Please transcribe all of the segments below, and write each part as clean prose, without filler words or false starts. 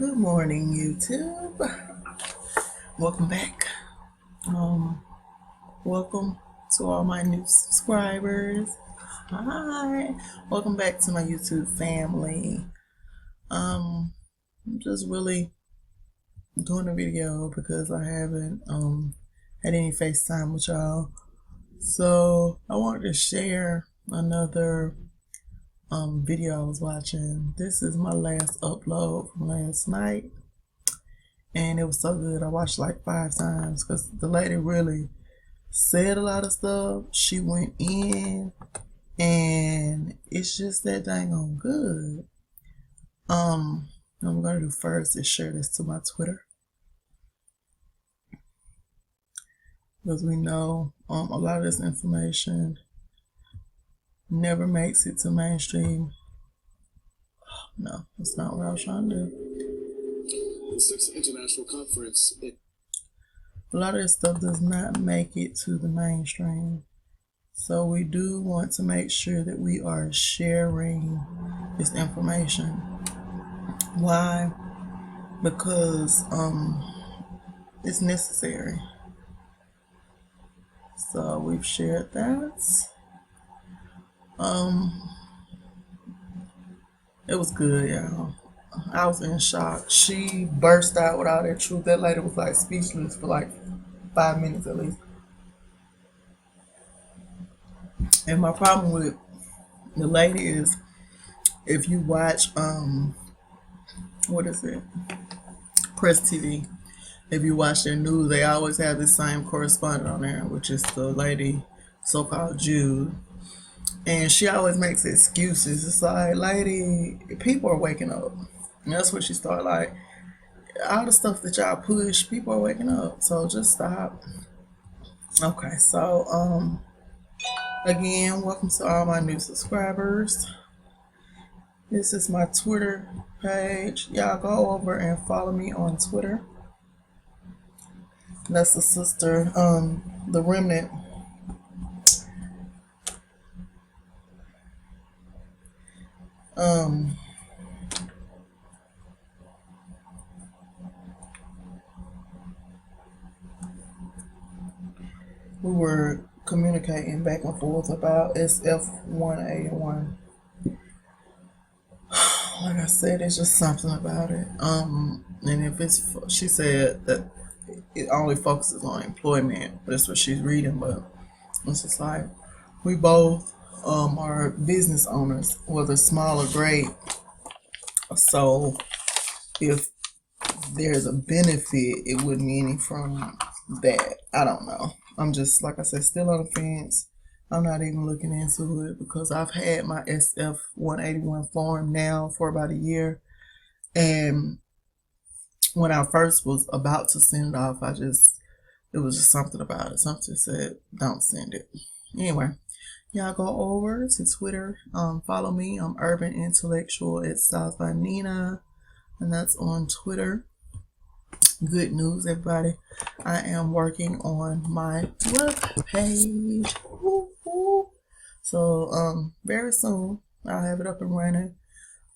Good morning, YouTube. Welcome back. Welcome to all my new subscribers. Hi. Welcome back to my YouTube family. I'm just really doing a video because I haven't had any FaceTime with y'all. So I wanted to share another video I was watching. This is my last upload from last night, and it was so good. I watched like 5 times because the lady really said a lot of stuff. She went in, and it's just that dang on good. I'm gonna do first is share this to my Twitter, because we know a lot of this information never makes it to mainstream. No, that's not what I was trying to do. Sixth International Conference. A lot of this stuff does not make it to the mainstream. So we do want to make sure that we are sharing this information. Why? Because it's necessary. So we've shared that. It was good, y'all. I was in shock. She burst out with all that truth. That lady was like speechless for like 5 minutes at least. And my problem with the lady is, if you watch what is it? Press TV. If you watch their news, they always have the same correspondent on there, which is the lady so-called Jude. And she always makes excuses. It's like, lady, people are waking up. And that's what she started like. All the stuff that y'all push, people are waking up. So just stop. Okay, so again, welcome to all my new subscribers. This is my Twitter page. Y'all go over and follow me on Twitter. That's the sister, the Remnant. We were communicating back and forth about SF181. Like I said, it's just something about it. And if it's, she said that it only focuses on employment. That's what she's reading, but it's just like, we both are business owners, whether small or great. So if there's a benefit, it wouldn't be any from that. I don't know. I'm just, like I said, still on the fence. I'm not even looking into it because I've had my SF181 form now for about a year. And when I first was about to send it off, it was just something about it. Something said, don't send it. Anyway, y'all go over to Twitter. Follow me. I'm Urban Intellectual at South by Nina. And that's on Twitter. Good news, everybody. I am working on my web page. Woo-hoo. So very soon I'll have it up and running.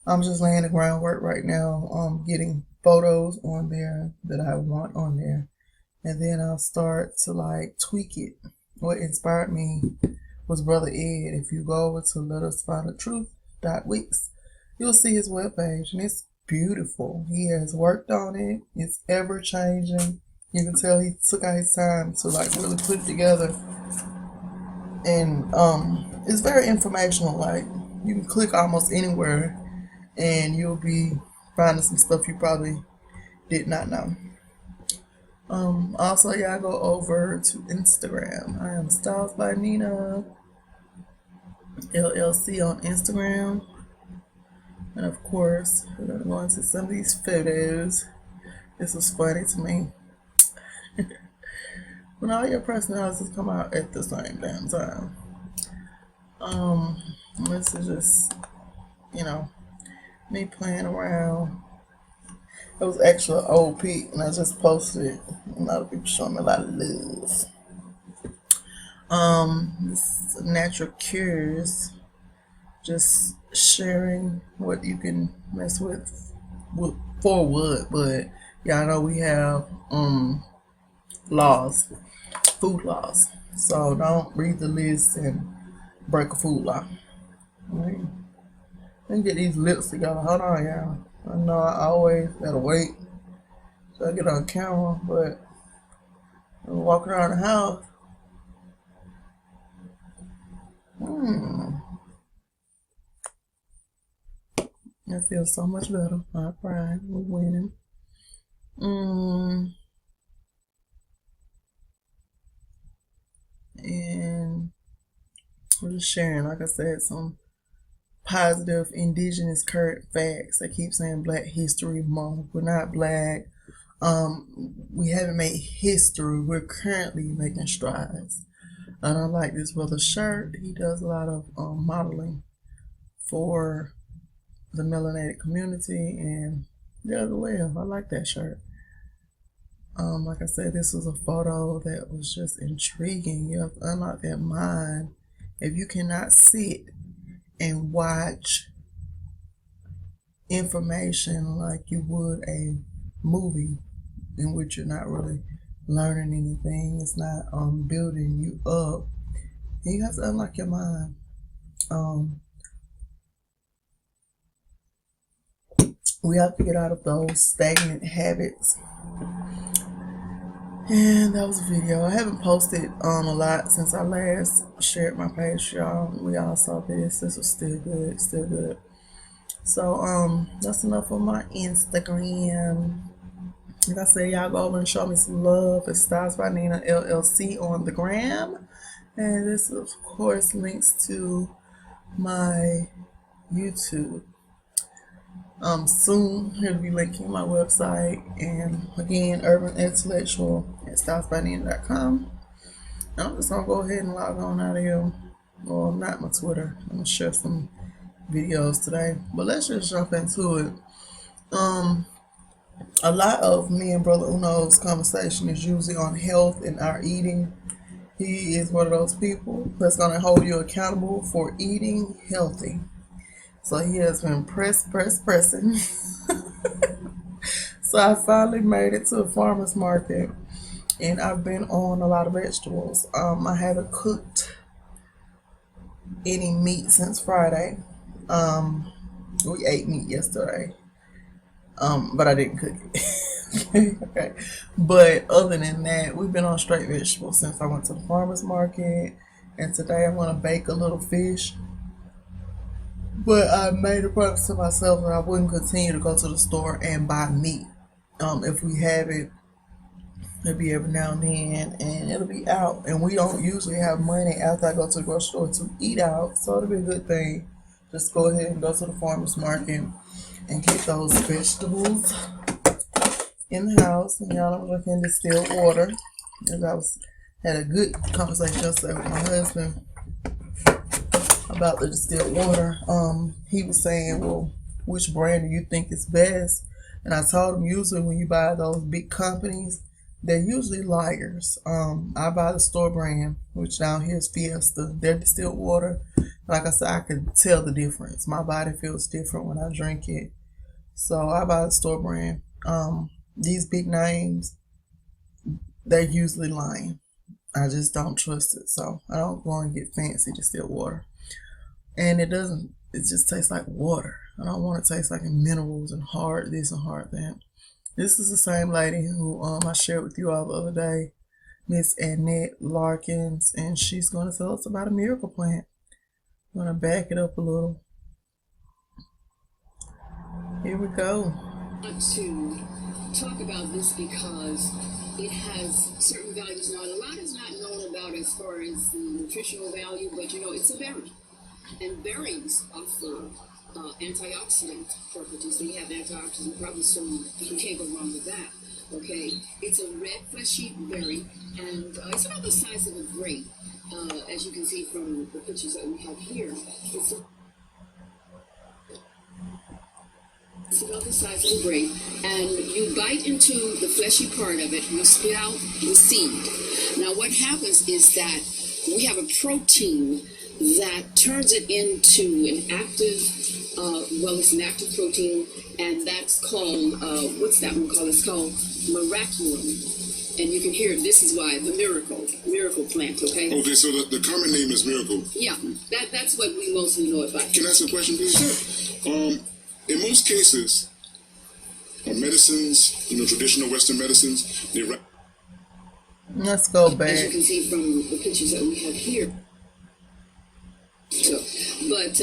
I'm just laying the groundwork right now, getting photos on there that I want on there, and then I'll start to like tweak it. What inspired me was Brother Ed. If you go over to letusfindthetruth.wix, you'll see his webpage, and it's beautiful. He has worked on it. It's ever changing. You can tell he took out his time to like really put it together. And it's very informational. Like, you can click almost anywhere and you'll be finding some stuff you probably did not know. Also, y'all go over to Instagram. I am Styles by Nina LLC on Instagram. And of course, we're going to go into some of these photos. This was funny to me. When all your personalities come out at the same damn time. This is just, me playing around. It was actually an old pic, and I just posted it. A lot of people showing me a lot of love. This is Natural Cures. Just sharing what you can mess with for what, but y'all know we have laws, food laws. So don't read the list and break a food law. Right? Let me get these lips together. Hold on, y'all. I know I always gotta wait till I get on camera, but I'm walking around the house. That feels so much better. All right, we're winning. Mm, and we're just sharing, like I said, some positive indigenous current facts. I keep saying Black History Month. We're not black. We haven't made history. We're currently making strides. And I like this brother shirt. He does a lot of modeling for the melanated community, and does well. I like that shirt. Like I said, this was a photo that was just intriguing. You have to unlock that mind. If you cannot sit and watch information like you would a movie in which you're not really learning anything, it's not building you up, and you have to unlock your mind. We have to get out of those stagnant habits. And that was a video. I haven't posted a lot since I last shared my page, y'all. We all saw this. This was still good, still good. So that's enough of my Instagram. Like I said, y'all go over and show me some love. It's Styles by Nina LLC on the gram. And this of course links to my YouTube. Soon he'll be linking my website, and again, Urban Intellectual at stylesbynina.com. I'm just gonna go ahead and log on out of here. Well, not my Twitter. I'm gonna share some videos today, but let's just jump into it. A lot of me and Brother Uno's conversation is usually on health and our eating. He is one of those people that's gonna hold you accountable for eating healthy. So he has been pressing. So I finally made it to a farmer's market, and I've been on a lot of vegetables. I haven't cooked any meat since Friday. We ate meat yesterday, but I didn't cook it. Okay. But other than that, we've been on straight vegetables since I went to the farmer's market, and today I'm gonna bake a little fish. But I made a promise to myself that I wouldn't continue to go to the store and buy meat. If we have it, it'll be every now and then, and it'll be out. And we don't usually have money after I go to the grocery store to eat out, so it'll be a good thing. Just go ahead and go to the farmer's market and get those vegetables in the house. And y'all, I'm drinking distilled water. As I had a good conversation yesterday with my husband about the distilled water. He was saying, well, which brand do you think is best? And I told him, usually when you buy those big companies, they're usually liars. I buy the store brand, which down here is Fiesta. Their distilled water, like I said, I can tell the difference. My body feels different when I drink it. So I buy the store brand. These big names, they're usually lying. I just don't trust it. So I don't go and get fancy distilled water. And it just tastes like water. I don't want it to taste like minerals and hard this and hard that. This is the same lady who I shared with you all the other day, Miss Annette Larkins, and she's going to tell us about a miracle plant. I'm going to back it up a little. Here we go. I want to talk about this because it has certain values. Now, a lot is not known about as far as the nutritional value, but it's a berry. And berries offer antioxidant properties. They have antioxidant properties, so you can't go wrong with that. Okay, it's a red fleshy berry, and it's about the size of a grape, as you can see from the pictures that we have here. It's about the size of a grape, and you bite into the fleshy part of it, you spit out the seed. Now what happens is that we have a protein that turns it into an active, it's an active protein and that's called what's that one called? It's called Miraculum. And you can hear this is why the miracle plant. Okay. Okay, so the common name is miracle. Yeah, that's what we mostly know about. Can I ask a question, please? Sure. In most cases, medicines, traditional Western medicines, they Let's go As you back. can see from the pictures that we have here. So, but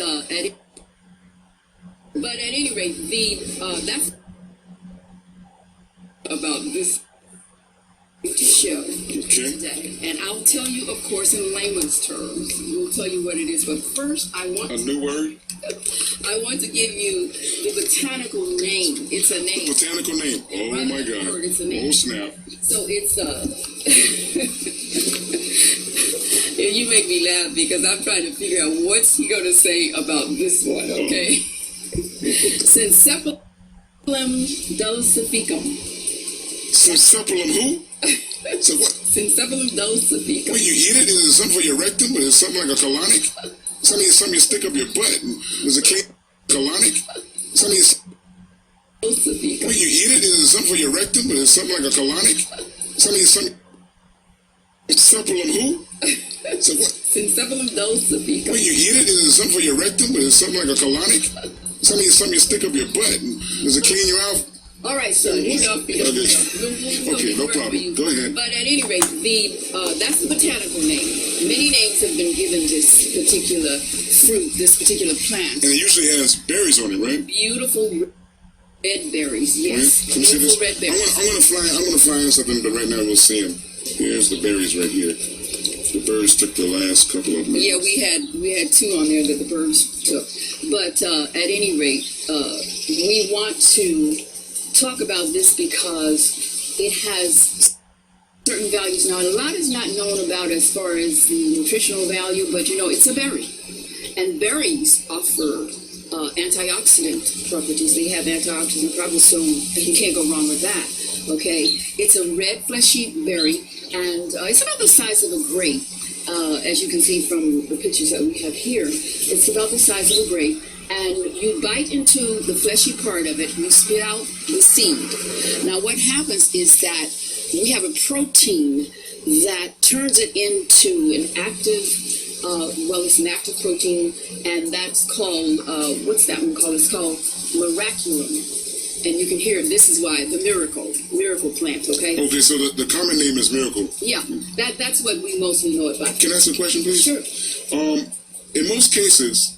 at any rate, that's about this show today. And I'll tell you, of course, in layman's terms. We'll tell you what it is. But first, a new word? I want to give you the botanical name. It's a name. Botanical name. Oh Rather my than a God. word, it's a name. Oh snap. So it's you make me laugh because I'm trying to figure out what's he gonna say about this one, okay? Syncephalum dulcificum. Syncephalum who? So what? Syncephalum dulcificum. When you eat it, is it something for your rectum? Or is it something like a colonic? Something you stick up your butt. Is it clean colonic? Something you... Dulcificum. When you eat it, is it something for your rectum? Or is it something like a colonic? Something... Syncephalum who? So what? Syncephalum dulcificum. When you eat it, is it something for your rectum? Or is it something like a colonic? Something you stick up your butt. Does it clean you out? All right, so enough. Okay, no problem. Go ahead. But at any rate, that's the botanical name. Many names have been given this particular fruit, this particular plant. And it usually has berries on it, right? Beautiful red berries, yes. Can you see this? Beautiful red berries. I'm gonna fly in something, but right now we'll see them. Here's the berries right here. The birds took the last couple of them. Yeah, we had two on there that the birds took. But at any rate, we want to talk about this because it has certain values. Now, a lot is not known about as far as the nutritional value, but it's a berry. And berries offer antioxidant properties. They have antioxidant properties, so you can't go wrong with that. Okay, it's a red fleshy berry, and it's about the size of a grape. As you can see from the pictures that we have here, it's about the size of a grape. And you bite into the fleshy part of it, you spit out the seed. Now what happens is that we have a protein that turns it into an active, it's an active protein, and that's called, what's that one called? It's called Miraculum. And you can hear this is why the miracle plant, okay? Okay, so the common name is miracle. Yeah, that's what we mostly know about. Can I ask a question, please? Sure. In most cases,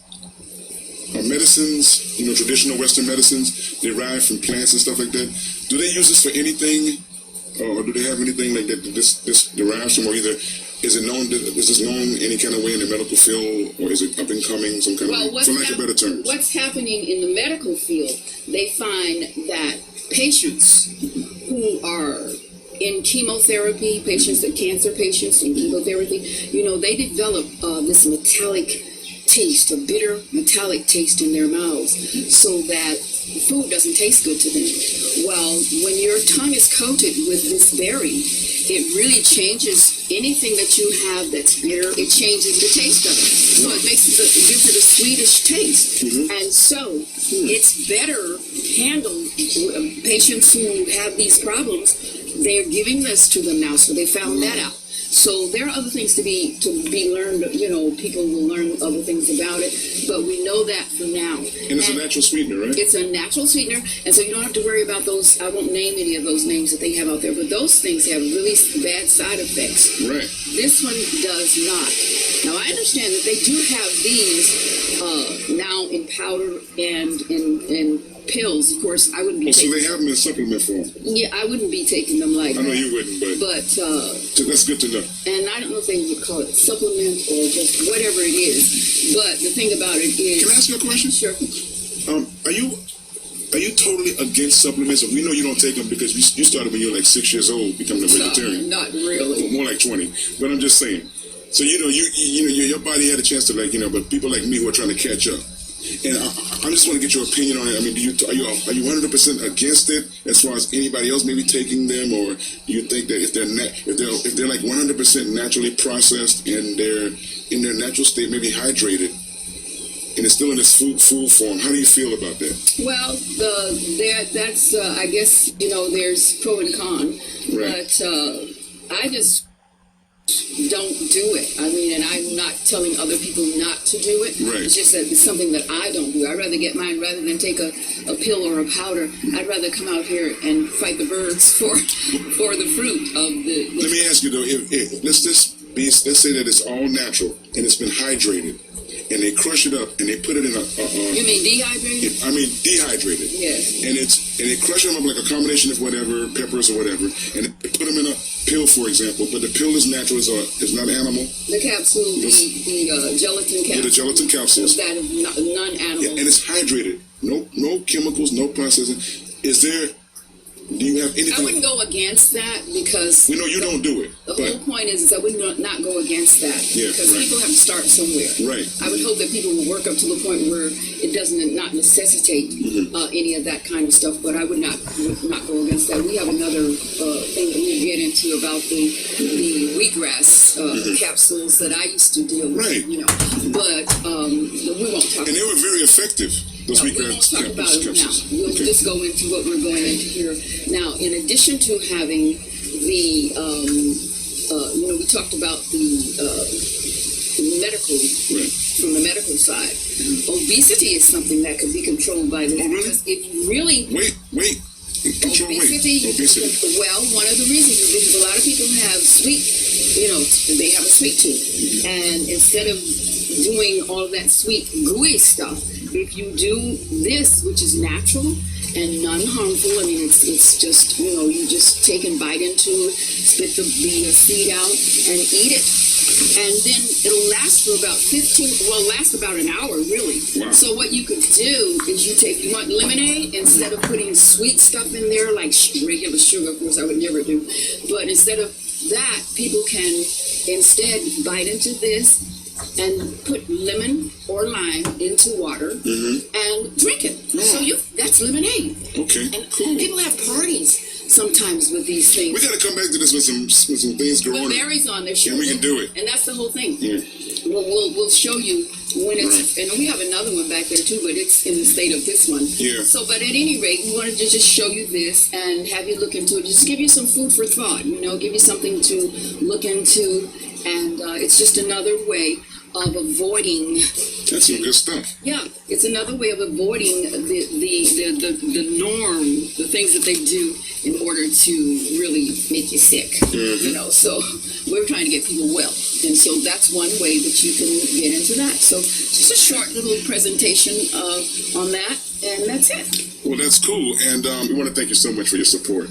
medicines, traditional Western medicines derived from plants and stuff like that, do they use this for anything, or do they have anything like that this derives from, or either is this known any kind of way in the medical field, or is it up and coming, some kind of way, for lack of better terms? What's happening in the medical field, they find that patients who are in chemotherapy, cancer patients in chemotherapy, they develop this metallic taste, a bitter metallic taste in their mouths, so that food doesn't taste good to them. Well, when your tongue is coated with this berry, it really changes anything that you have that's bitter. It changes the taste of it, so it gives it a sweetish taste. And so it's better handled. Patients who have these problems, they're giving this to them now, so they found that out. So there are other things to be learned. People will learn other things about it, but we know that for now. And it's a natural sweetener, right? It's a natural sweetener, and so you don't have to worry about those. I won't name any of those names that they have out there, but those things have really bad side effects. Right. This one does not. Now I understand that they do have these now in powder and in pills. Of course, I wouldn't be. So they have them in supplement form. Yeah, I wouldn't be taking them like. I know you wouldn't, but so that's good to know. And I don't know if they would call it supplement or just whatever it is. But the thing about it is. Can I ask you a question? Sure. Are you totally against supplements? We know you don't take them because you started when you were like 6 years old, becoming a vegetarian. Not really. More like 20. But I'm just saying. So your body had a chance to but people like me who are trying to catch up. And I just want to get your opinion on it. I mean, are you 100% against it as far as anybody else maybe taking them, or do you think that if they're like 100% naturally processed and they're in their natural state, maybe hydrated, and it's still in its food form. How do you feel about that? Well, that's I guess there's pro and con, Right. but I just don't do it. I mean, and I'm not telling other people not to do it. Right. It's just that it's something that I don't do. I'd rather get mine rather than take a pill or a powder. I'd rather come out here and fight the birds for the fruit of the. Let me ask you though, let's say that it's all natural and it's been hydrated, and they crush it up and they put it in You mean dehydrated? I mean dehydrated. Yes. And they crush them up like a combination of whatever, peppers or whatever, and they put them in a pill, for example. But the pill is natural, it's not animal. The capsule, the gelatin capsule. Yeah, the gelatin capsules. That is non-animal. Yeah, and it's hydrated. No chemicals, no processing. Do you have anything? I wouldn't go against that because We know you don't do it. the But whole point is I would not go against that Yeah, because right. people have to start somewhere. Right. I would hope that people will work up to the point where it doesn't not necessitate any of that kind of stuff. But I would not go against that. We have another thing that we get into about the wheatgrass capsules that I used to deal with. Right. But we won't talk. and they were very effective. Those We won't wheatgrass talk about it now. capsules. We'll Okay. just go into what we're going into here. Now, in addition to having the, we talked about the medical, Right. from the medical side. Obesity is something that could be controlled by this. Oh, really? Because if you really Wait. Control weight. Obesity. Well, one of the reasons is because a lot of people have they have a sweet tooth. And instead of doing all of that sweet, gooey stuff, if you do this, which is natural and non-harmful, I mean, it's just, you just take and bite into it, spit the seed out and eat it. And then it'll last for about last about an hour, really. Wow. So what you could do is you want lemonade, instead of putting sweet stuff in there, like regular sugar, of course I would never do. But instead of that, people can instead bite into this and put lemon or lime into water and drink it. So that's lemonade. Okay. And Cool. people have parties sometimes with these things. We got to come back to this with some things going With on. berries on there, sure. And we can do it. And that's the whole thing. Yeah. We'll show you when it's, Right. and we have another one back there too, but it's in the state of this one. Yeah. So, but at any rate, we wanted to just show you this and have you look into it. Just give you some food for thought, give you something to look into. And it's just another way of avoiding. That's some good stuff. Yeah, it's another way of avoiding the norm, the things that they do in order to really make you sick. So we're trying to get people well, and so that's one way that you can get into that. So just a short little presentation on that, and that's it. Well, that's cool. And we want to thank you so much for your support.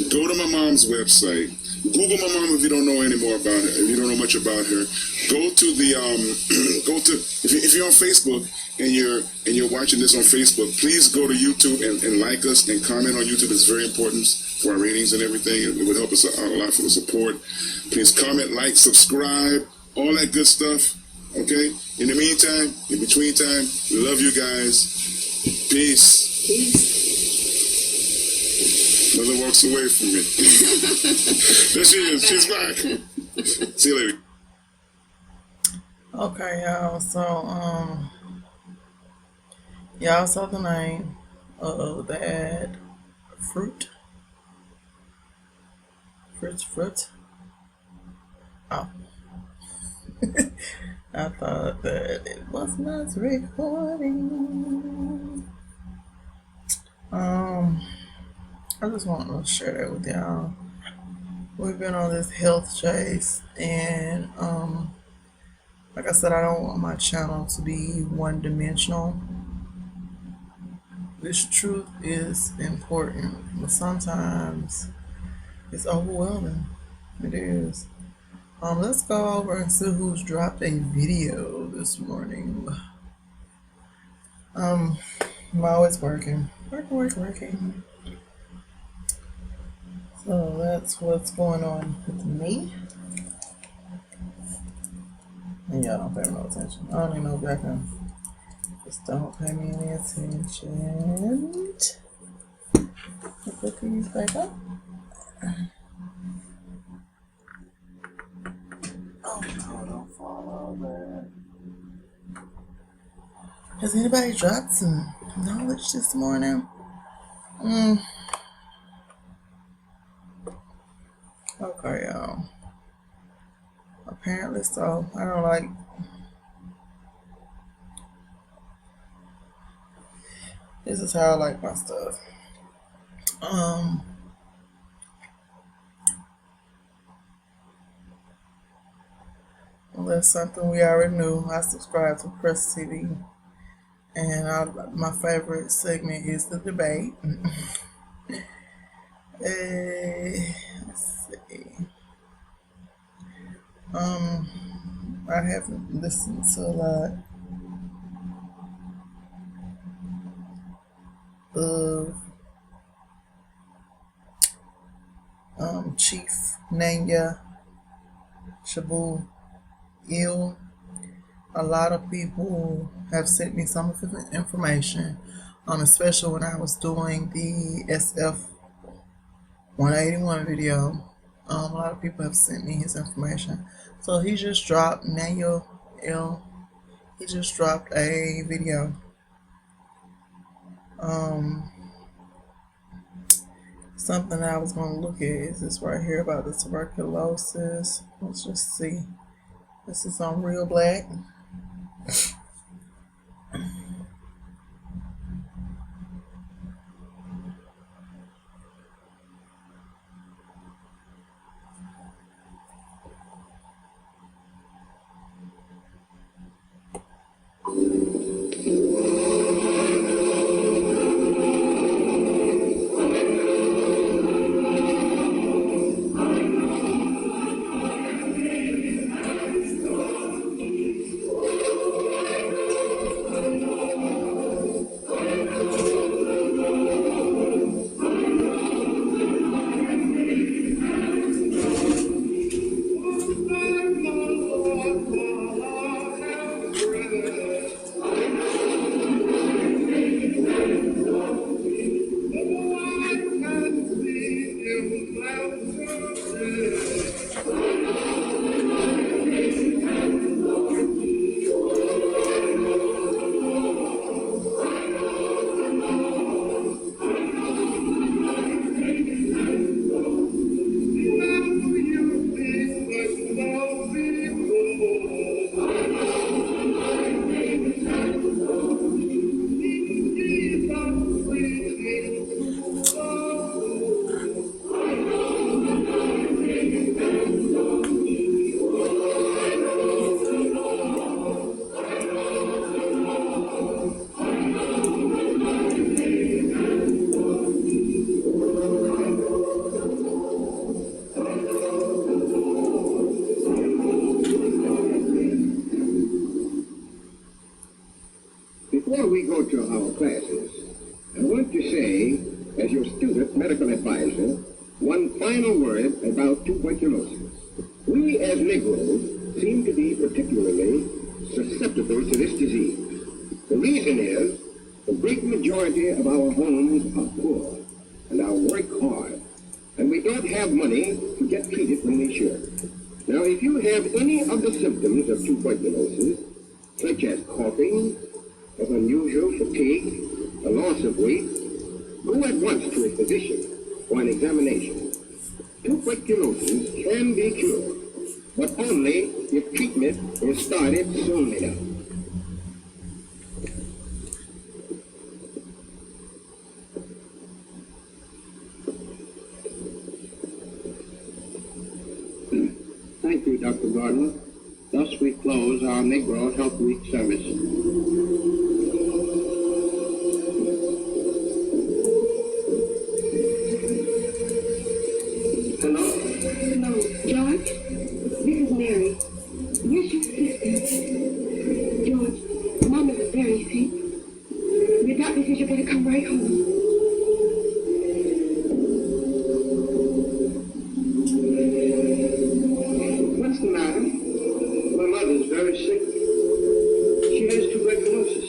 Go to my mom's website. Google my mom if you don't know any more about her. If you don't know much about her, go to the if you're on Facebook and you're watching this on Facebook, please go to YouTube and like us and comment on YouTube. It's very important for our ratings and everything. It would help us out a lot for the support. Please comment, like, subscribe, all that good stuff. Okay. In the meantime, in between time, we love you guys. Peace. Peace. Mother walks away from me. There she is. She's back. See you later. Okay, y'all. So, y'all saw the name of that fruit. Fruit. Oh. I thought that it was not recording. I just want to share that with y'all. We've been on this health chase, and like I said, I don't want my channel to be one-dimensional. This truth is important, but sometimes it's overwhelming. It is. Let's go over and see who's dropped a video this morning. I'm always working. Working. So that's what's going on with me. And y'all don't pay me no attention. I don't even know back on. Just don't pay me any attention. Put these back up. Oh no, don't fall over. Has anybody dropped some knowledge this morning? Okay, y'all. Apparently so. I don't like. This is how I like my stuff. Well, that's something we already knew. I subscribe to Press TV, and my favorite segment is the debate. Let's see. I haven't listened to a lot of Chief Nanya Shabu Ill. A lot of people have sent me some of the information, especially when I was doing the SF 181 video. A lot of people have sent me his information. So he just dropped, Nanya Ill, he just dropped a video. Something I was going to look at is this right here about the tuberculosis. Let's just see. This is on Real Black. Before we go to our classes, I want to say, as your student medical advisor, one final word about tuberculosis. We as Negroes seem to be particularly susceptible to this disease. The reason is the great majority of our homes are poor and our work hard, and we don't have money to get treated when we should. Now, if you have any of the symptoms of tuberculosis, such as coughing, of unusual fatigue, a loss of weight, go at once to a physician for an examination. Tuberculosis can be cured, but only if treatment is started soon enough. Thank you, Dr. Gordon. Thus we close our Negro Health Week service. Hello, George? This is Mary. Where's your sister? George, Mom is very sick. The doctor says you better come right home. What's the matter? My mother's very sick. She has tuberculosis.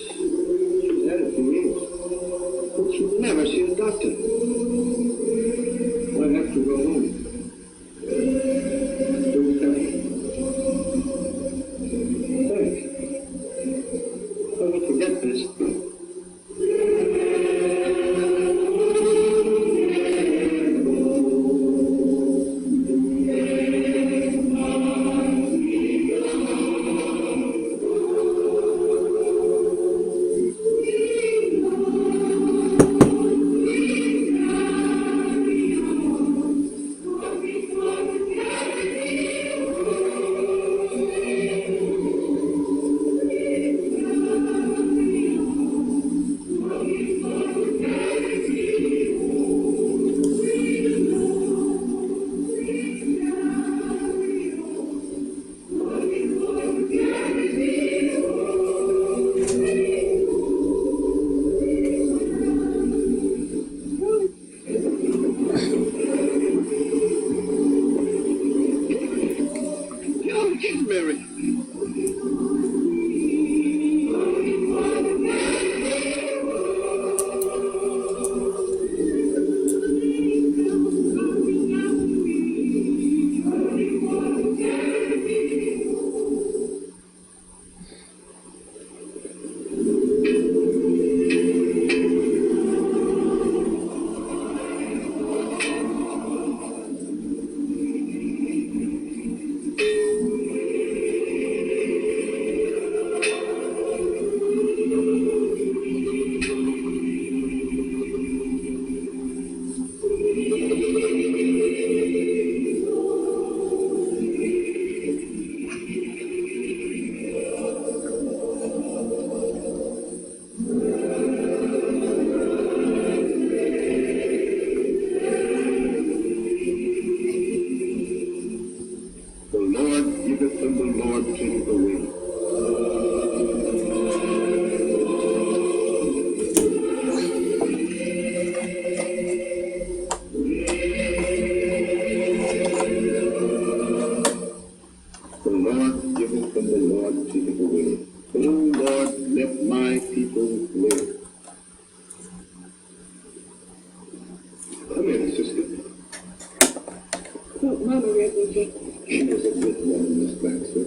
Mama refugee. She was a good woman, Miss Baxter.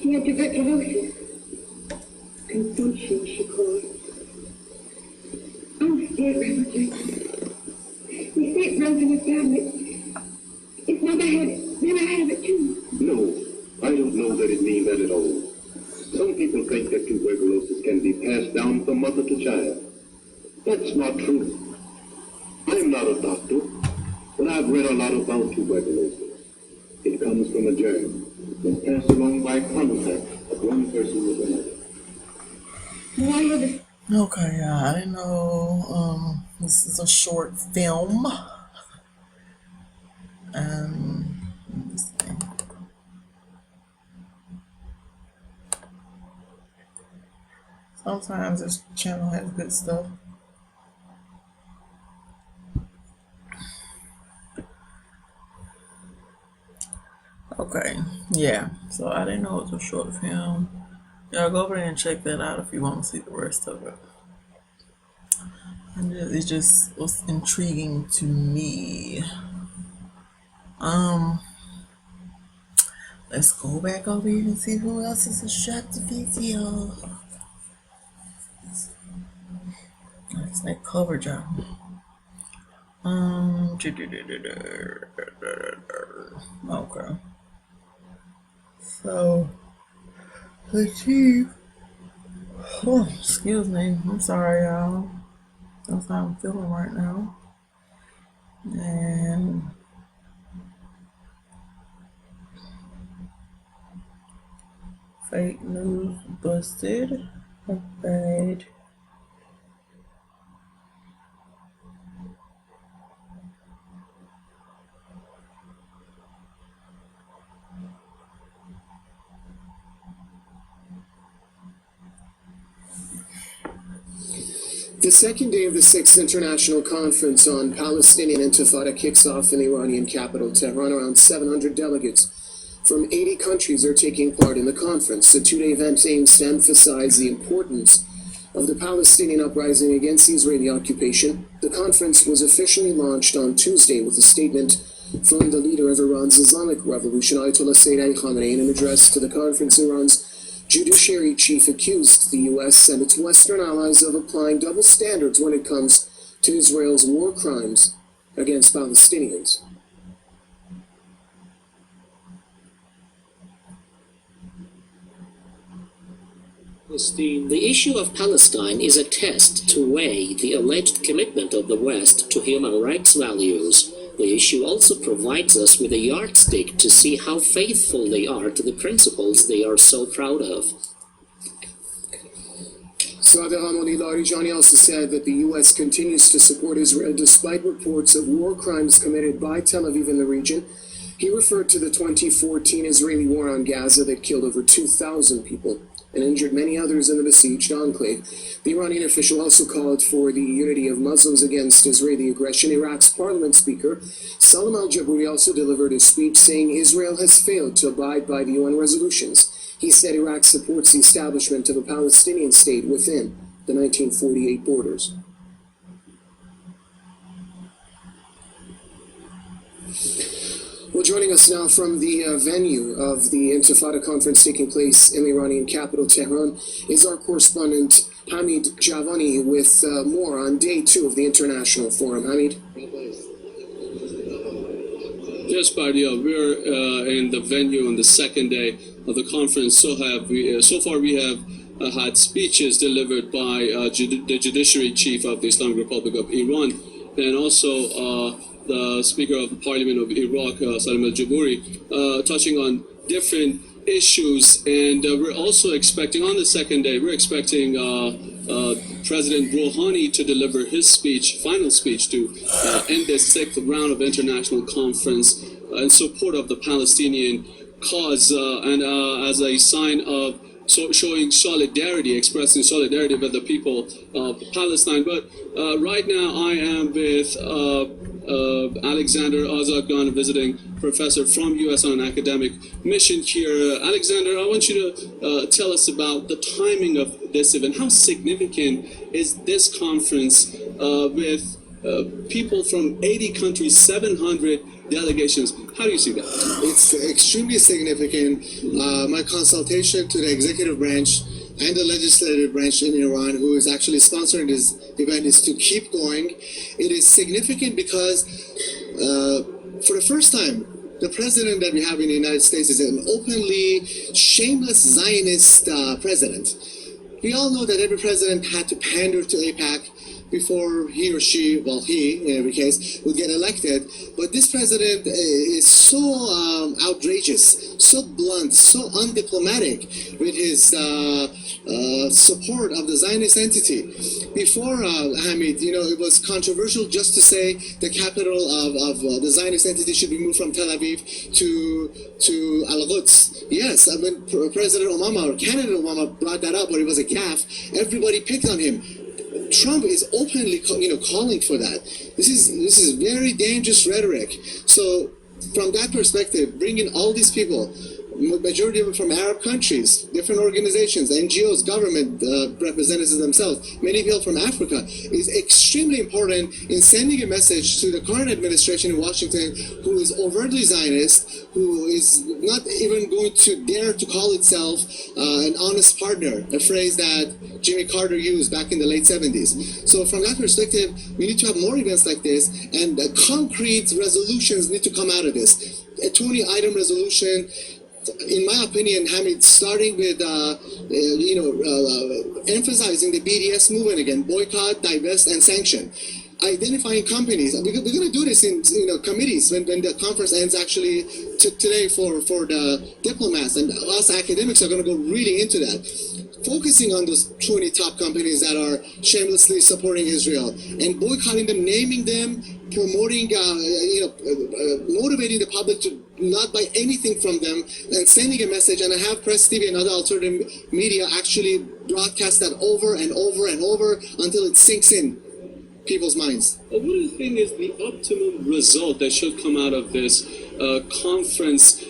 She had tuberculosis. Consumption, she called it. I'm scared, refugee. We say it runs in the family. If Mama had it, then I have it too. No, I don't know that it means that at all. Some people think that tuberculosis can be passed down from mother to child. That's not true. I'm not a doctor, but I've read a lot about tuberculosis. It comes from a germ that's passed along by contact of one person with another. Well, I have a Okay, yeah, I didn't know. This is a short film. Let's see. Sometimes this channel has good stuff. Okay, yeah. So I didn't know it was a short film. Y'all go over there and check that out if you want to see the rest of it. And it just was intriguing to me. Let's go back over here and see who else is a shot the video. That's that cover job. Okay. So the chief. Oh, excuse me. I'm sorry, y'all. That's how I'm feeling right now. And fake news busted. Bad. The second day of the 6th International Conference on Palestinian Intifada kicks off in the Iranian capital, Tehran. Around 700 delegates from 80 countries are taking part in the conference. The two-day event aims to emphasize the importance of the Palestinian uprising against the Israeli occupation. The conference was officially launched on Tuesday with a statement from the leader of Iran's Islamic Revolution, Ayatollah Sayyid Ali Khamenei. In an address to the conference, Iran's Judiciary chief accused the U.S. and its Western allies of applying double standards when it comes to Israel's war crimes against Palestinians. The issue of Palestine is a test to weigh the alleged commitment of the West to human rights values. The issue also provides us with a yardstick to see how faithful they are to the principles they are so proud of. Sadegh Larijani also said that the U.S. continues to support Israel despite reports of war crimes committed by Tel Aviv in the region. He referred to the 2014 Israeli war on Gaza that killed over 2,000 people and injured many others in the besieged enclave. The Iranian official also called for the unity of Muslims against Israeli aggression. Iraq's parliament speaker, Salam al-Jabouri, also delivered a speech saying Israel has failed to abide by the UN resolutions. He said Iraq supports the establishment of a Palestinian state within the 1948 borders. Well, joining us now from the venue of the Intifada conference taking place in the Iranian capital, Tehran, is our correspondent Hamid Javani with more on day 2 of the International Forum. Hamid? Yes, Bardia, we're in the venue on the second day of the conference. So far we have had speeches delivered by the Judiciary Chief of the Islamic Republic of Iran, and also the Speaker of the Parliament of Iraq, Salam al-Jabouri, touching on different issues. And we're also expecting, on the second day, we're expecting President Rouhani to deliver his final speech to end the 6th round of international conference in support of the Palestinian cause, and as a sign of showing solidarity, expressing solidarity with the people of Palestine. But right now I am with Alexander Azargan, visiting professor from U.S. on an academic mission here. Alexander, I want you to tell us about the timing of this event. How significant is this conference with people from 80 countries, 700 delegations. How do you see that? It's extremely significant. My consultation to the executive branch and the legislative branch in Iran, who is actually sponsoring this event, is to keep going. It is significant because for the first time, the president that we have in the United States is an openly shameless Zionist president. We all know that every president had to pander to AIPAC before he or she, well, he in every case, would get elected. But this president is so outrageous, so blunt, so undiplomatic with his support of the Zionist entity. Before, Hamid, it was controversial just to say the capital of the Zionist entity should be moved from Tel Aviv to Al-Quds. Yes, when President Obama or candidate Obama brought that up, but it was a gaffe, everybody picked on him. Trump is openly, calling for that. This is very dangerous rhetoric. So, from that perspective, bringing all these people, majority of them from Arab countries, different organizations, NGOs, government representatives themselves, many people from Africa, is extremely important in sending a message to the current administration in Washington, who is overtly Zionist, who is not even going to dare to call itself an honest partner, a phrase that Jimmy Carter used back in the late 70s. So from that perspective, we need to have more events like this, and concrete resolutions need to come out of this. A 20-item resolution, in my opinion, Hamid, starting with emphasizing the BDS movement again, boycott, divest, and sanction. Identifying companies. We're going to do this in committees when the conference ends actually today for the diplomats, and us academics are going to go really into that. Focusing on those 20 top companies that are shamelessly supporting Israel and boycotting them, naming them, promoting, motivating the public to not buy anything from them, and sending a message. And I have Press TV and other alternative media actually broadcast that over and over and over until it sinks in people's minds. What do you think is the optimum result that should come out of this conference?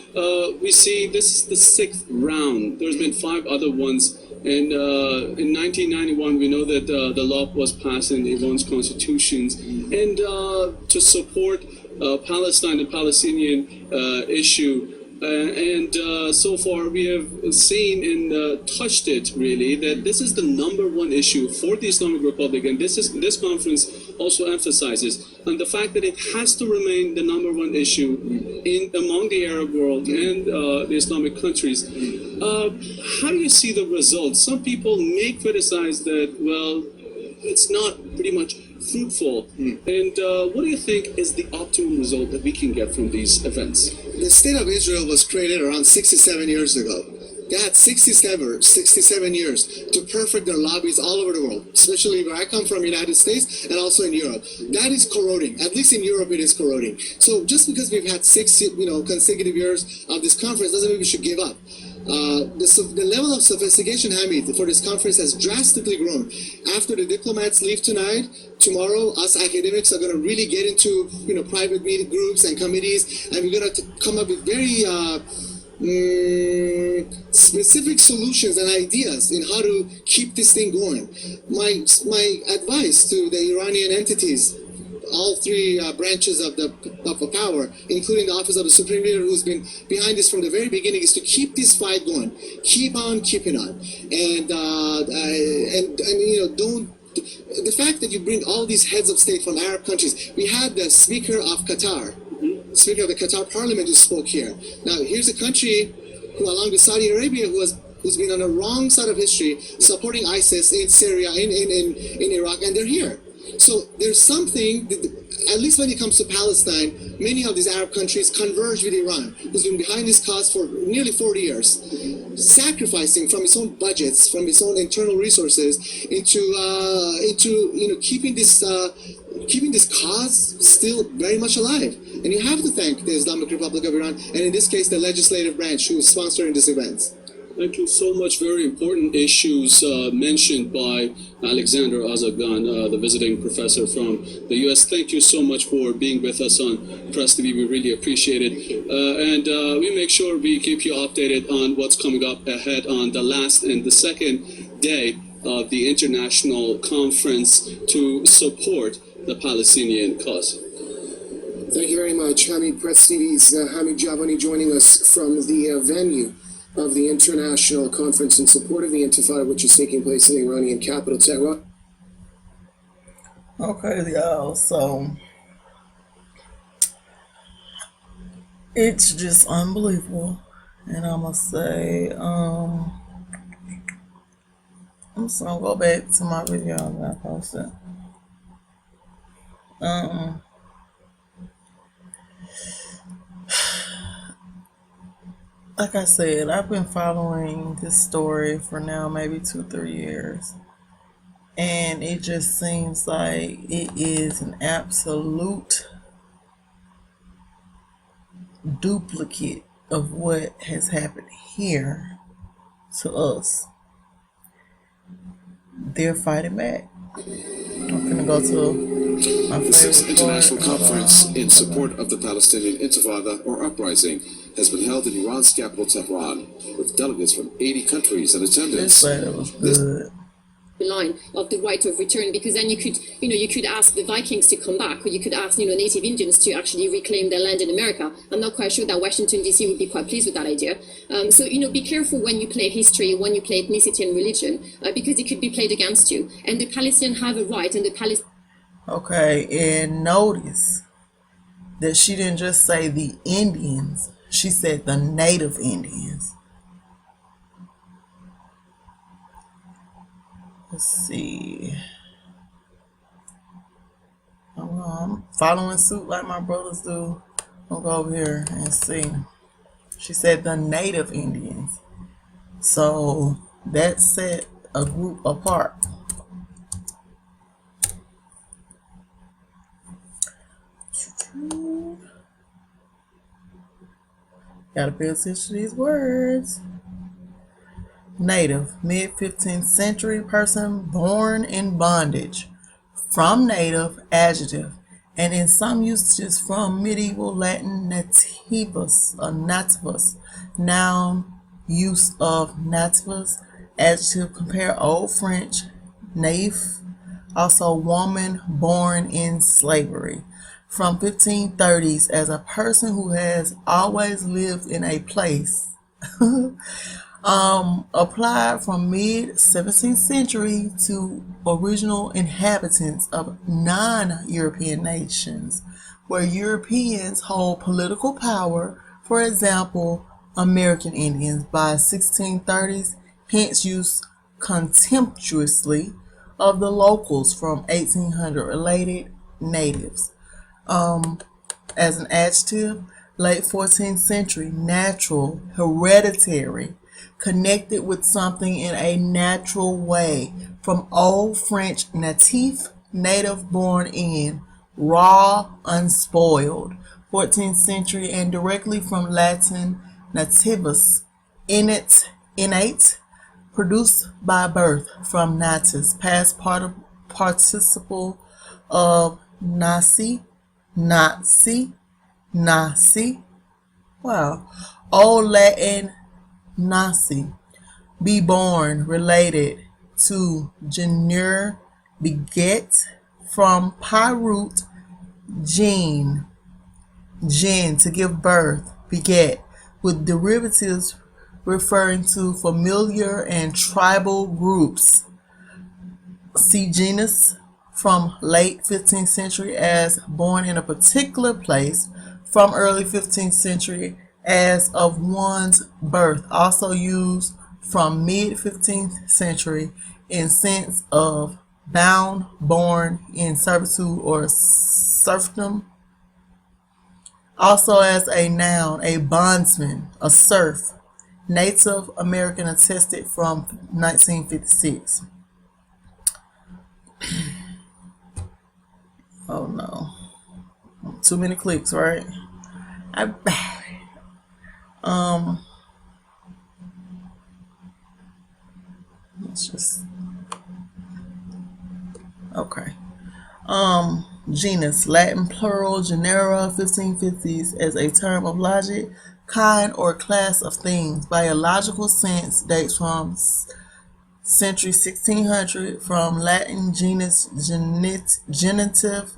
We see this is the 6th round. There's been 5 other ones. And in 1991, we know that the law was passed in Iran's constitutions, and to support Palestine and Palestinian issue. So far, we have seen and touched it really that this is the #1 issue for the Islamic Republic, and this conference also emphasizes on the fact that it has to remain the #1 issue among the Arab world and the Islamic countries. How do you see the results? Some people may criticize that, well, it's not pretty much fruitful. And what do you think is the optimum result that we can get from these events? The State of Israel was created around 67 years ago. They had 67 years to perfect their lobbies all over the world, especially where I come from, United States, and also in Europe. That is corroding. At least in Europe, it is corroding. So just because we've had 6 consecutive years of this conference doesn't mean we should give up. The level of sophistication, Hamid, for this conference has drastically grown. After the diplomats leave tonight, tomorrow us academics are going to really get into private meeting groups and committees, and we're going to come up with very specific solutions and ideas in how to keep this thing going. My advice to the Iranian entities, all 3 branches of the power, including the office of the Supreme Leader, who's been behind this from the very beginning, is to keep this fight going. Keep on keeping on, and don't. The fact that you bring all these heads of state from Arab countries, we had the Speaker of Qatar, Speaker of the Qatar Parliament, who spoke here. Now, here's a country who, along with Saudi Arabia, who's been on the wrong side of history, supporting ISIS in Syria, in Iraq, and they're here. So there's something, at least when it comes to Palestine, many of these Arab countries converge with Iran, who's been behind this cause for nearly 40 years, sacrificing from its own budgets, from its own internal resources, into keeping this cause still very much alive. And you have to thank the Islamic Republic of Iran, and in this case, the legislative branch, who is sponsoring this event. Thank you so much. Very important issues mentioned by Alexander Azargan, the visiting professor from the U.S. Thank you so much for being with us on Press TV. We really appreciate it. And we make sure we keep you updated on what's coming up ahead on the last and the second day of the international conference to support the Palestinian cause. Thank you very much. Hamid Press TV's Hamid Javani joining us from the venue of the International Conference in Support of the Intifada, which is taking place in the Iranian capital, Tehran. Okay, y'all. So it's just unbelievable, and I'm gonna say, I'm just gonna go back to my video that I posted. Like I said, I've been following this story for now maybe 2-3 years, and it just seems like it is an absolute duplicate of what has happened here to us. They're fighting back. I'm gonna go to my The Sixth favorite International part. Conference in support of the Palestinian Intifada or uprising has been held in Iran's capital, Tehran, with delegates from 80 countries in This attendance. lady was good. The line of the right of return, because then you could ask the Vikings to come back, or you could ask Native Indians to actually reclaim their land in America. I'm not quite sure that Washington DC would be quite pleased with that idea. So be careful when you play history, when you play ethnicity and religion, because it could be played against you. And the Palestinians have a right, and the Palestinians. Okay, and notice that she didn't just say the Indians, she said the native Indians. Let's see. I'm following suit like my brothers do. I'll go over here and see. She said the native Indians. So that set a group apart. Gotta pay attention to these words. Native, mid-15th century person born in bondage. From native, adjective, and in some usages from medieval Latin nativus or nativus. Noun, use of nativus, adjective, compare Old French, naif, also woman born in slavery. From 1530s as a person who has always lived in a place. Applied from mid-17th century to original inhabitants of non-European nations, where Europeans hold political power, for example, American Indians by 1630s, hence use contemptuously of the locals from 1800 related natives. As an adjective, late 14th century, natural, hereditary, connected with something in a natural way. From Old French natif, native, born in, raw, unspoiled. 14th century, and directly from Latin nativus, innate, produced by birth. From natus, past participle of nasi, nasi. Wow. Old Latin nasi, be born, related to genere, beget, from pi root gene, to give birth, beget, with derivatives referring to familiar and tribal groups. See genus, from late 15th century as born in a particular place, from early 15th century as of one's birth, also used from mid 15th century in sense of bound, born in servitude or serfdom. Also as a noun, a bondsman, a serf. Native American attested from 1956. Oh no. Too many clicks, right? Let's just okay. Genus, Latin plural, genera, 1550s, as a term of logic, kind or class of things. Biological sense dates from century 1600, from Latin genus, genitive,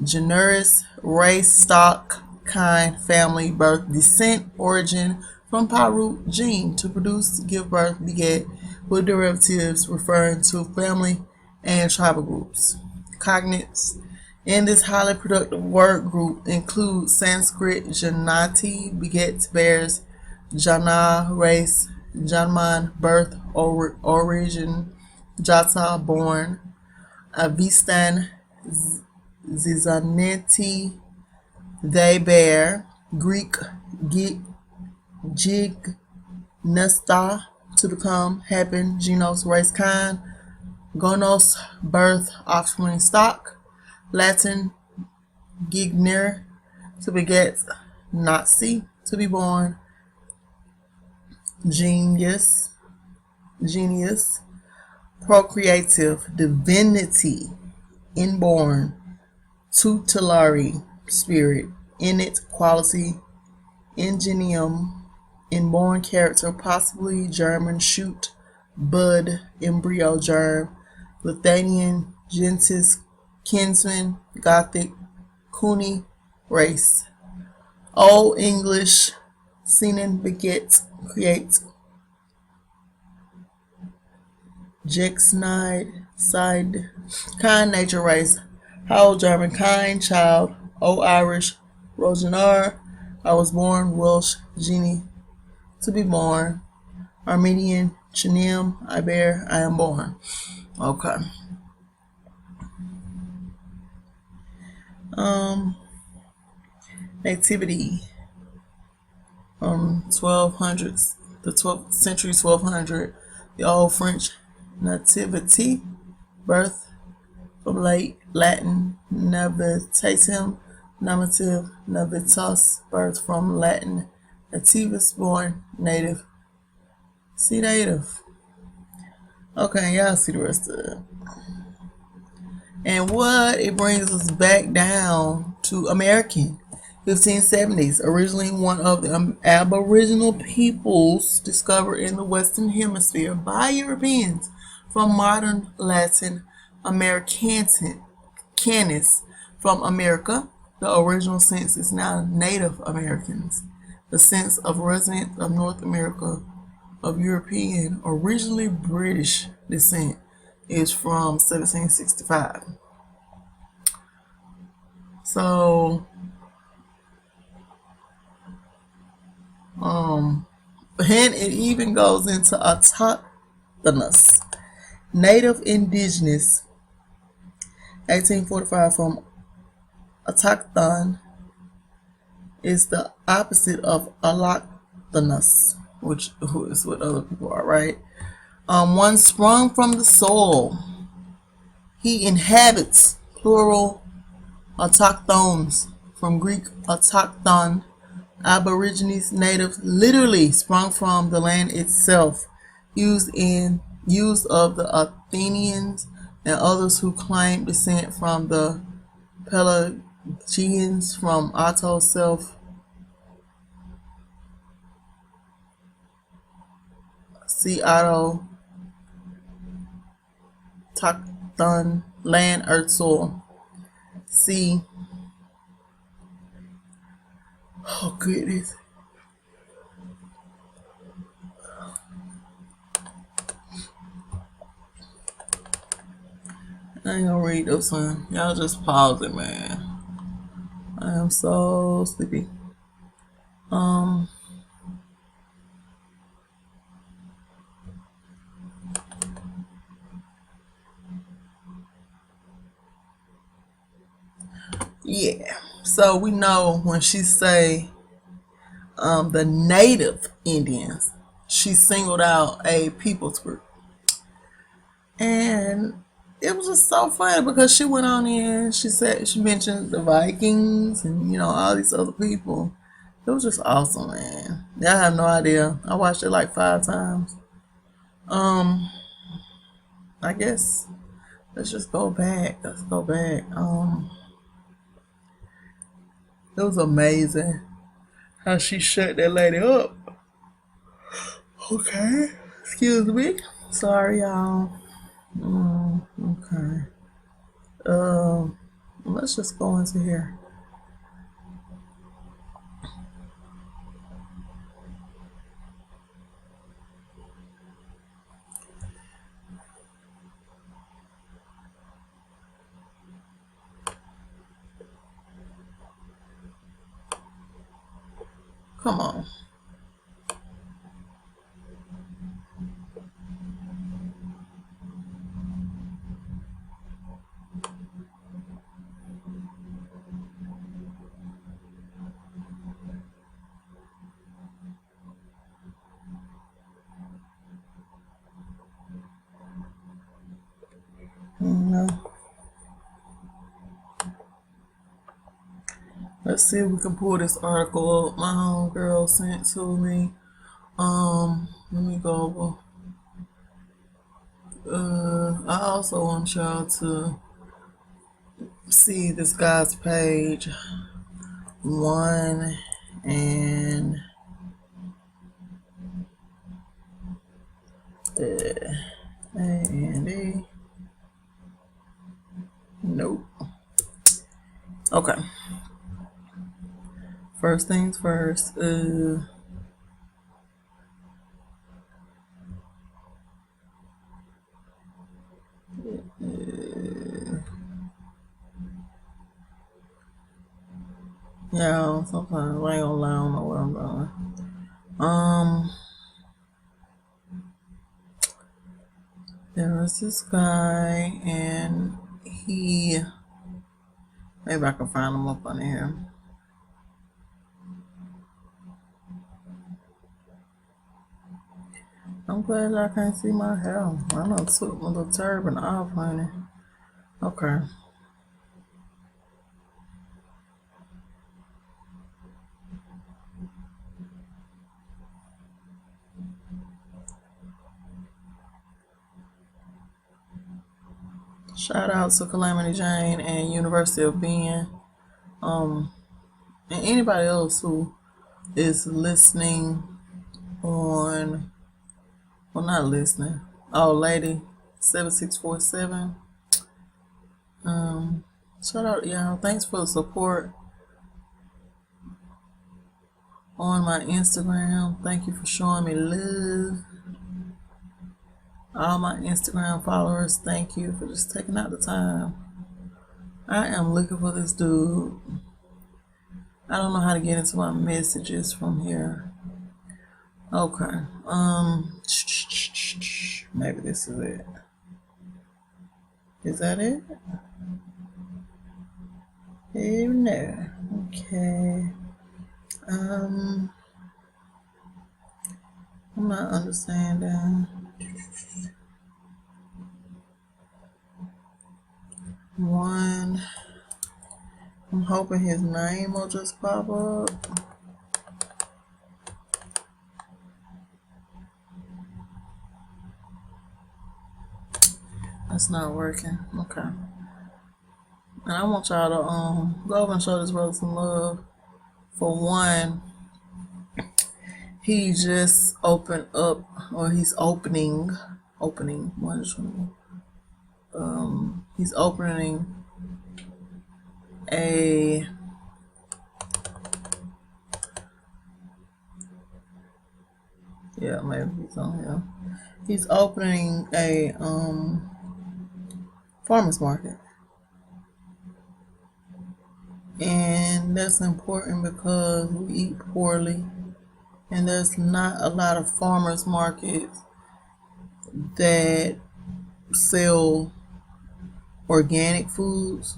generis, race, stock, kind, family, birth, descent, origin, from Paru, gene, to produce, give birth, beget, with derivatives referring to family and tribal groups. Cognates in this highly productive word group include Sanskrit janati, begets, bears, jana, race, janman, birth, origin, jata, born, avistan, zizaneti, they bear, Greek, jig, nesta, to become, happen, genos, race, kind, gonos, birth, offspring, stock, Latin, gignere, to beget, nazi, to be born, genius, procreative, divinity, inborn, tutelary, spirit, innate, quality, ingenium, inborn character, possibly German, shoot, bud, embryo, germ, Lithuanian, gentis, kinsman, Gothic, Cooney, race. Old English, Seinen, beget, create. Jexnide, side, kind, nature, race. Old German, kind, child. Old Irish, Rogenar, I was born. Welsh, genie, to be born. Armenian, Chanim, I bear, I am born. Okay. Nativity from 1200s, the 12th century, 1200, the Old French nativity, birth, from late Latin navitatem, nominative, navitas, birth, from Latin nativus, born, native. See, native. Okay, y'all see the rest of it. And what it brings us back down to American 1570s, originally one of the Aboriginal peoples discovered in the Western Hemisphere by Europeans from modern Latin Americanus, from America. The original sense is now Native Americans. The sense of resident of North America of European, originally British descent is from 1765. So, and it even goes into autochthonous, native, indigenous, 1845, from autochthon is the opposite of allochthonous, which is what other people are, right? One sprung from the soil. He inhabits, plural, autochthones, from Greek autochthon, aborigines, native, literally sprung from the land itself, used of the Athenians and others who claim descent from the Pelagians, from auto, self, see auto, Tachthon, land, earth, soil. See, oh goodness. I ain't gonna read this one. Y'all just pause it, man. I am so sleepy. Yeah. So we know when she say the native Indians, she singled out a people's group. And it was just so funny because she went on in, she mentioned the Vikings and all these other people. It was just awesome, man. Y'all have no idea. I watched it like 5 times. I guess let's just go back. Let's go back. It was amazing how she shut that lady up. Okay, excuse me. Sorry, y'all. Okay. Let's just go into here. Come on. No. Let's see if we can pull this article up my homegirl sent to me. Let me go over. I also want y'all to see this guy's page 1 and A. Nope. Okay. First things first. Yeah, sometimes I ain't gonna lie, I don't know what I'm doing. There was this guy, and maybe I can find him up on here. I'm glad y'all can't see my hair. I done took my little turban off, honey. Okay. Shout out to Calamity Jane and University of Ben. And anybody else who is listening on, well, not listening. Oh, Lady 7647. Shout out, y'all. Thanks for the support on my Instagram. Thank you for showing me love. All my Instagram followers, thank you for just taking out the time. I am looking for this dude. I don't know how to get into my messages from here. Okay. Maybe this is it. Is that it? Oh no. Okay. I'm not understanding. One. I'm hoping his name will just pop up. That's not working. Okay. And I want y'all to go over and show this brother some love. For one, he just opened up, or he's opening. He's opening a maybe he's on here. He's opening a farmers market. And that's important because we eat poorly, and there's not a lot of farmers markets that sell organic foods.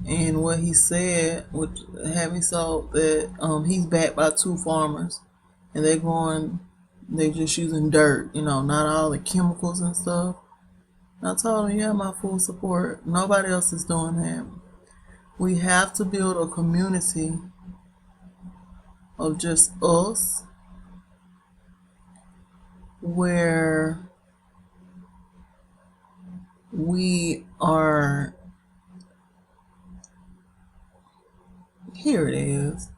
And what he said would have me so that he's backed by 2 farmers, and they're just using dirt, not all the chemicals and stuff. I told him, you have my full support. Nobody else is doing that. We have to build a community of just us where we are. Here it is.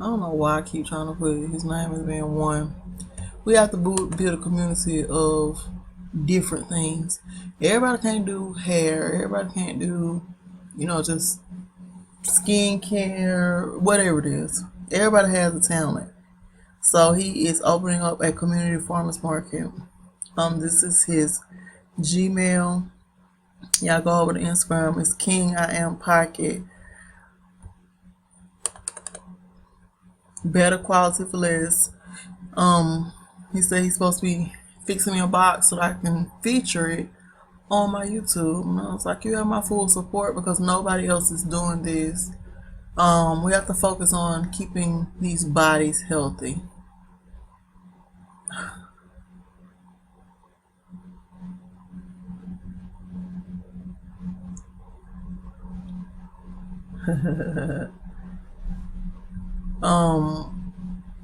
I don't know why I keep trying to put his name as being 1. we have to build a community of different things. Everybody can't do hair. Everybody can't do, just skincare, whatever it is. Everybody has a talent. So he is opening up a community farmers market. This is his Gmail. Y'all go over to Instagram. It's King I Am Pocket. Better quality for less. He said he's supposed to be fixing me a box so that I can feature it on my YouTube. And I was like, you have my full support because nobody else is doing this. We have to focus on keeping these bodies healthy.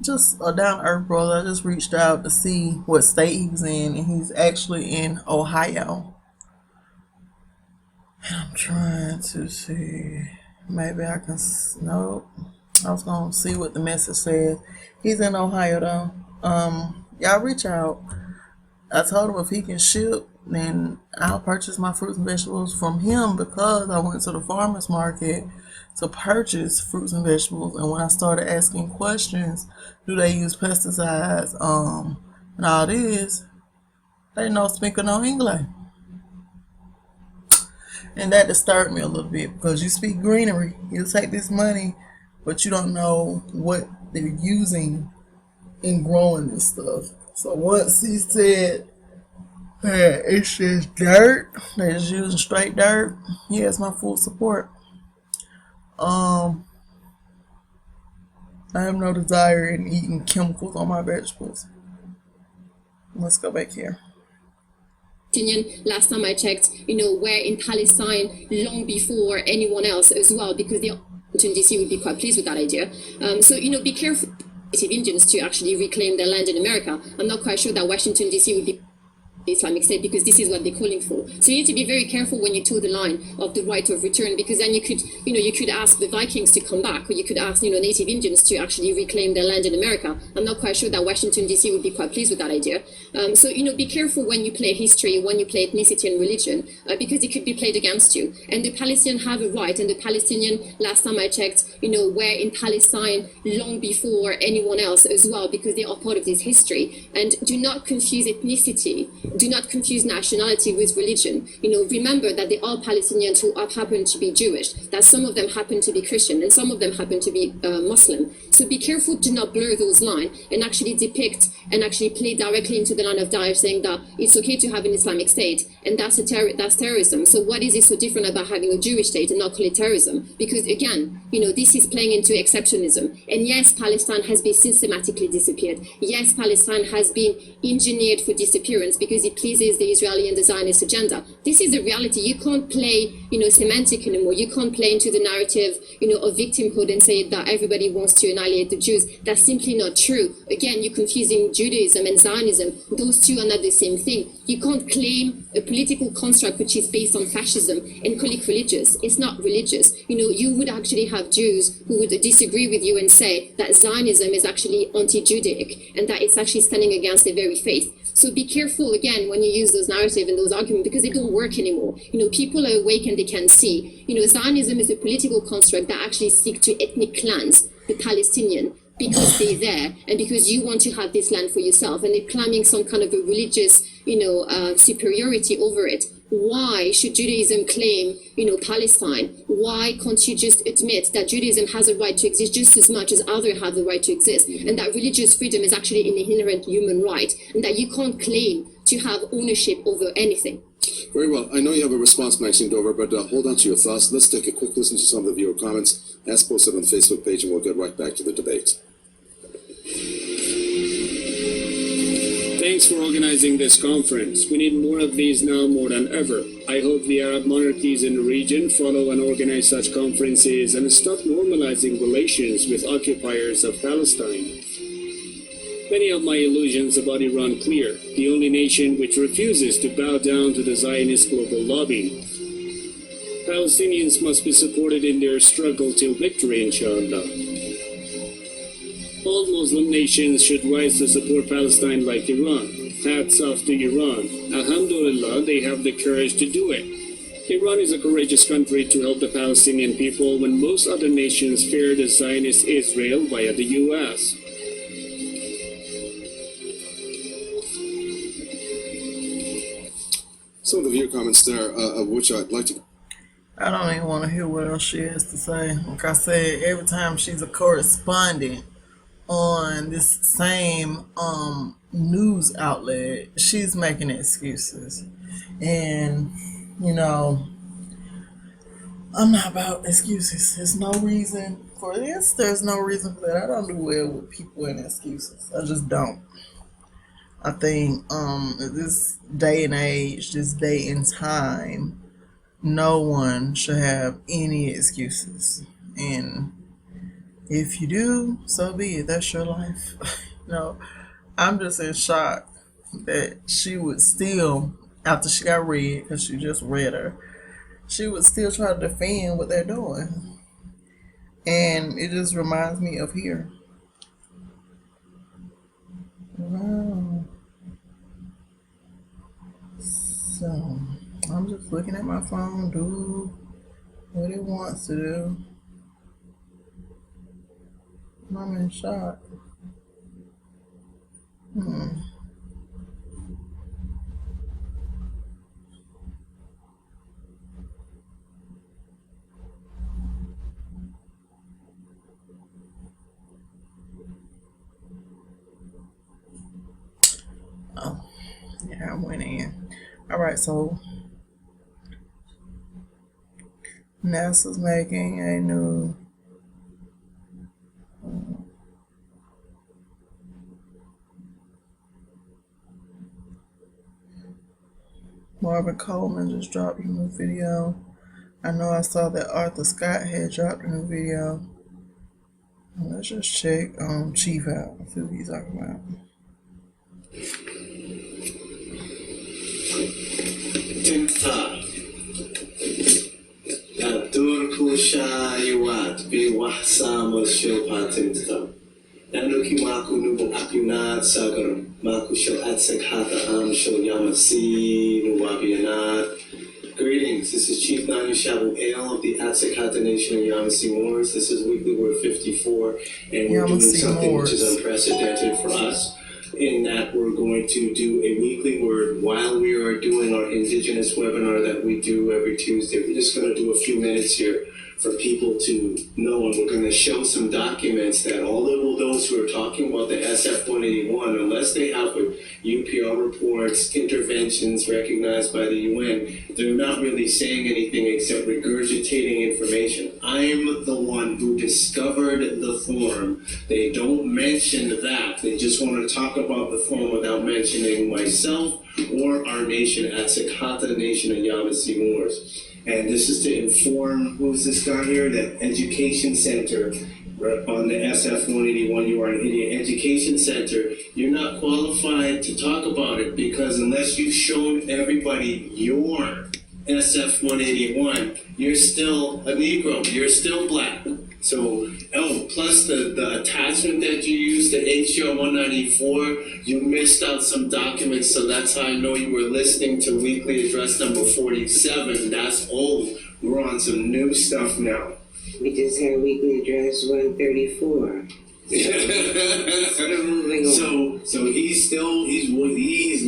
Just a down-to-earth brother. I just reached out to see what state he was in, and he's actually in Ohio. And I'm trying to see, maybe I can, nope. I was gonna see what the message says. He's in Ohio though. Y'all reach out. I told him if he can ship, then I'll purchase my fruits and vegetables from him because I went to the farmer's market to purchase fruits and vegetables. And when I started asking questions, do they use pesticides, and all this, they no speak no English. And that disturbed me a little bit because you speak greenery. You take this money, but you don't know what they're using in growing this stuff. So once he said that it's just dirt, they're just using straight dirt, he has my full support. I have no desire in eating chemicals on my vegetables. Let's go back here. Last time I checked, were in Palestine long before anyone else as well, because the Washington DC would be quite pleased with that idea. So be careful, Native Indians, to actually reclaim their land in America. I'm not quite sure that Washington DC would be the Islamic State, because this is what they're calling for. So you need to be very careful when you toe the line of the right of return, because then you could ask the Vikings to come back, or you could ask Native Indians to actually reclaim their land in America. I'm not quite sure that Washington DC would be quite pleased with that idea. So be careful when you play history, when you play ethnicity and religion, because it could be played against you. And the Palestinians have a right, and the Palestinian, last time I checked, were in Palestine long before anyone else as well, because they are part of this history. And do not confuse ethnicity. Do not confuse nationality with religion. Remember that they are Palestinians who happen to be Jewish, that some of them happen to be Christian, and some of them happen to be Muslim. So be careful to not blur those lines and actually depict and actually play directly into the line of dive, saying that it's okay to have an Islamic State, and that's terrorism. So what is it so different about having a Jewish state and not call it terrorism? Because again, this is playing into exceptionism. And yes, Palestine has been systematically disappeared. Yes, Palestine has been engineered for disappearance because it pleases the Israeli and the Zionist agenda. This is the reality. You can't play, semantic anymore. You can't play into the narrative, of victimhood and say that everybody wants to annihilate the Jews. That's simply not true. Again, you're confusing Judaism and Zionism. Those two are not the same thing. You can't claim a political construct which is based on fascism and call it religious. It's not religious. You would actually have Jews who would disagree with you and say that Zionism is actually anti-Judaic and that it's actually standing against their very faith. So be careful, again, when you use those narratives and those arguments, because they don't work anymore. People are awake and they can see. Zionism is a political construct that actually seeks to ethnic cleanse the Palestinian because they're there and because you want to have this land for yourself, and they're claiming some kind of a religious, superiority over it. Why should Judaism claim, Palestine? Why can't you just admit that Judaism has a right to exist just as much as others have the right to exist, and that religious freedom is actually an inherent human right, and that you can't claim to have ownership over anything? Very well. I know you have a response, Maxine Dover, but hold on to your thoughts. Let's take a quick listen to some of the viewer comments as posted on the Facebook page, and we'll get right back to the debate. Thanks for organizing this conference. We need more of these now more than ever. I hope the Arab monarchies in the region follow and organize such conferences and stop normalizing relations with occupiers of Palestine. Many of my illusions about Iran clear, the only nation which refuses to bow down to the Zionist global lobby. Palestinians must be supported in their struggle till victory, inshallah. All Muslim nations should rise to support Palestine like Iran. Hats off to Iran. Alhamdulillah, they have the courage to do it. Iran is a courageous country to help the Palestinian people when most other nations fear the Zionist Israel via the U.S. Some of the viewer comments there, of which I'd like to. I don't even want to hear what else she has to say. Like I said, every time she's a correspondent on this same news outlet, she's making excuses. And, you know, I'm not about excuses. There's no reason for this. There's no reason for that. I don't do well with people and excuses. I just don't. I think this day and age, this day and time, no one should have any excuses. And if you do, so be it. That's your life. No, I'm just in shock that she would still, after she got read, because she just read her, she would still try to defend what they're doing. And it just reminds me of here. Wow. So, I'm just looking at my phone, do what it wants to do. I'm in shock. Oh, yeah, I went in. All right, so NASA's making a new Marvin Coleman just dropped a new video. I know I saw that Arthur Scott had dropped a new video. Let's just check Chief out and see what he's talking about. TikTok. Turku Shayuat be Wahsama Shilpa TikTok. Nanuki Maku Nubu Akunat Sagar Maku Shil Atsek Hata Am Shil Yamasi Nuwabianat. Greetings, this is Chief Nanu Shabu Ale of the Atsek Hata Nation of Yamasee Moors. This is Weekly Word 54, and we're doing something which is unprecedented for us, in that we're going to do a weekly word while we are doing our Indigenous webinar that we do every Tuesday. We're just going to do a few minutes here for people to know, and we're going to show some documents that all of those who are talking about the SF-181, unless they have UPR reports, interventions recognized by the UN, they're not really saying anything except regurgitating information. I'm the one who discovered the form. They don't mention that. They just want to talk about the form without mentioning myself or our nation, Atsekata Nation of Yamasee Moors. And this is to inform, who's this guy here? That Education Center on the SF-181, you are an idiot. Education Center, you're not qualified to talk about it because unless you've shown everybody your SF-181, you're still a Negro, you're still black. So, plus the attachment that you used, the HR 194, you missed out some documents, so that's how I know you were listening to Weekly Address number 47. That's old. We're on some new stuff now. We just had Weekly Address 134. So he's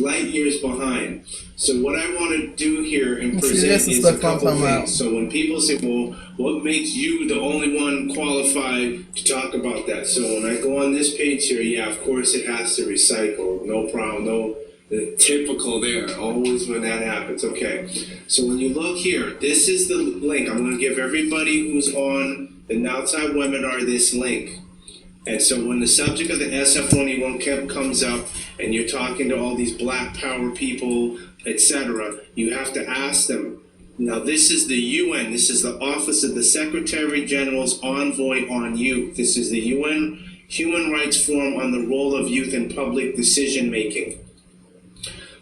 light years behind. So what I want to do here and present is a couple things. So when people say, well, what makes you the only one qualified to talk about that? So when I go on this page here, yeah, of course it has to recycle. No problem. No, typical there. Always when that happens. Okay. So when you look here, this is the link. I'm going to give everybody who's on the Outside webinar this link. And so when the subject of the SF-181 comes up and you're talking to all these black power people, etc., you have to ask them. Now this is the UN, this is the Office of the Secretary General's Envoy on Youth. This is the UN Human Rights Forum on the Role of Youth in Public Decision Making.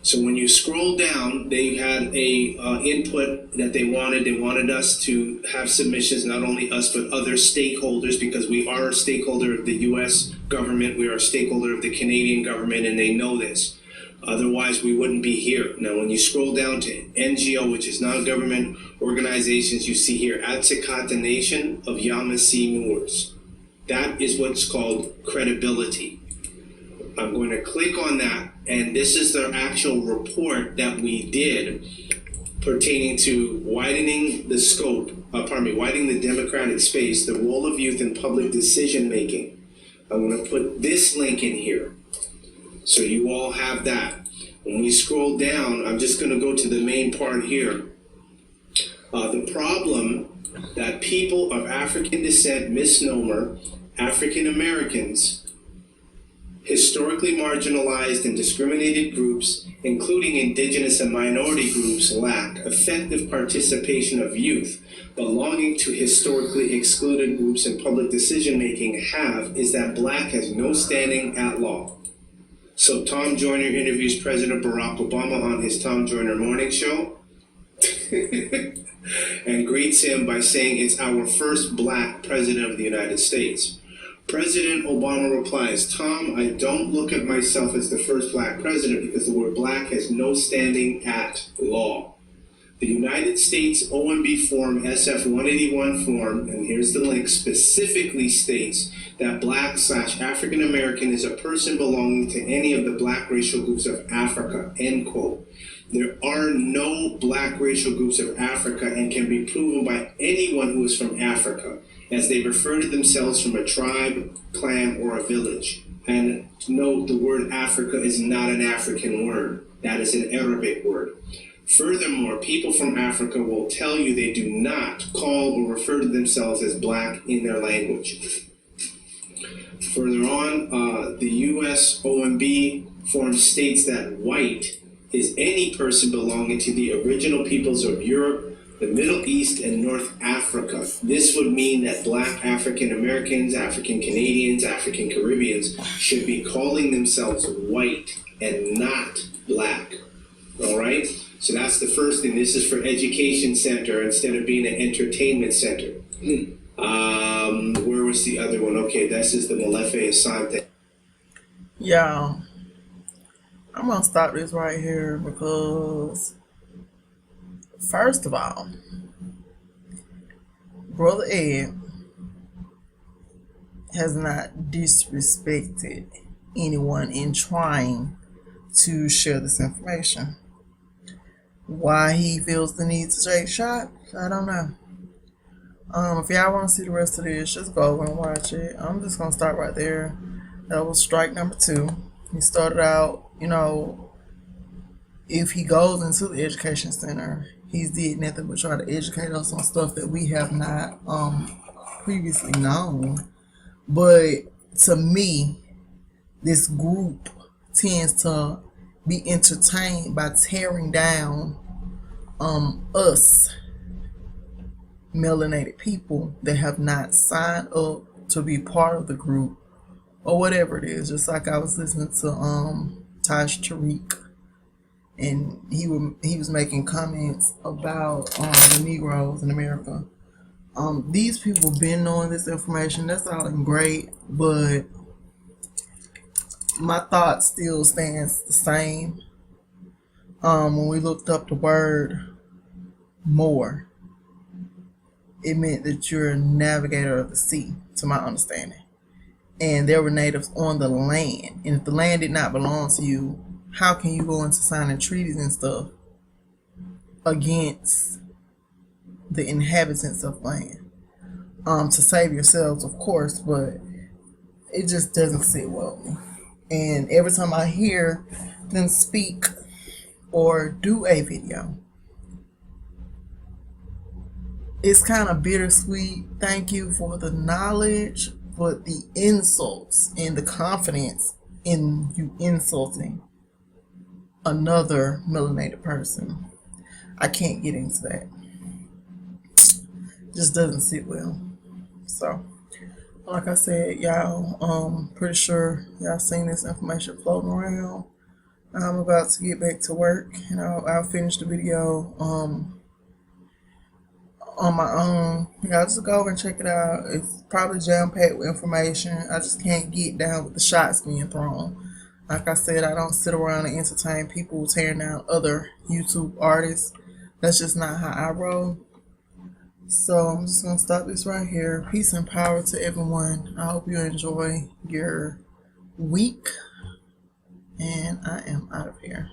So when you scroll down, they had a input that they wanted us to have submissions, not only us, but other stakeholders, because we are a stakeholder of the U.S. government. We are a stakeholder of the Canadian government, and they know this. Otherwise, we wouldn't be here. Now, when you scroll down to NGO, which is non-government organizations, you see here Atsikata Nation of Yamasee Moors. That is what's called credibility. I'm going to click on that, and this is the actual report that we did pertaining to widening the scope, widening the democratic space, the role of youth in public decision making. I'm going to put this link in here, so you all have that. When we scroll down, I'm just going to go to the main part here. The problem that people of African descent, misnomer, African Americans, historically marginalized and discriminated groups, including indigenous and minority groups, lack effective participation of youth belonging to historically excluded groups in public decision making have is that Black has no standing at law. So Tom Joyner interviews President Barack Obama on his Tom Joyner Morning Show and greets him by saying it's our first Black president of the United States. President Obama replies, Tom, I don't look at myself as the first Black president because the word Black has no standing at law. The United States OMB form, SF-181 form, and here's the link, specifically states that Black/African American is a person belonging to any of the Black racial groups of Africa, end quote. There are no Black racial groups of Africa and can be proven by anyone who is from Africa, as they refer to themselves from a tribe, clan, or a village. And note, the word Africa is not an African word. That is an Arabic word. Furthermore, people from Africa will tell you they do not call or refer to themselves as Black in their language. Further on, the U.S. OMB form states that white is any person belonging to the original peoples of Europe, the Middle East, and North Africa. This would mean that Black African Americans, African Canadians, African Caribbeans should be calling themselves white and not Black. All right? So that's the first thing. This is for education center instead of being an entertainment center. Where was the other one? Okay, this is the Molefe Asante. Yeah, I'm gonna stop this right here because, first of all, Brother Ed has not disrespected anyone in trying to share this information. Why he feels the need to take shots, I don't know. If y'all want to see the rest of this, just go over and watch it. I'm just gonna start right there. That was strike number 2. He started out, if he goes into the education center, he's did nothing but try to educate us on stuff that we have not previously known. But to me, this group tends to be entertained by tearing down us melanated people that have not signed up to be part of the group or whatever it is. Just like I was listening to Taj Tariq, and he was making comments about the Negroes in America. These people been knowing this information. That's all great, but my thought still stands the same. When we looked up the word Moor, it meant that you're a navigator of the sea, to my understanding. And there were natives on the land. And if the land did not belong to you, how can you go into signing treaties and stuff against the inhabitants of land? To save yourselves, of course, but it just doesn't sit well with me. And every time I hear them speak or do a video, it's kind of bittersweet. Thank you for the knowledge, but the insults and the confidence in you insulting another melanated person, I can't get into that. Just doesn't sit well. So, like I said, y'all, pretty sure y'all seen this information floating around. I'm about to get back to work, and I'll finish the video on my own. Y'all just go over and check it out. It's probably jam-packed with information. I just can't get down with the shots being thrown. Like I said, I don't sit around and entertain people tearing down other YouTube artists. That's just not how I roll. So I'm just going to stop this right here. Peace and power to everyone. I hope you enjoy your week. And I am out of here.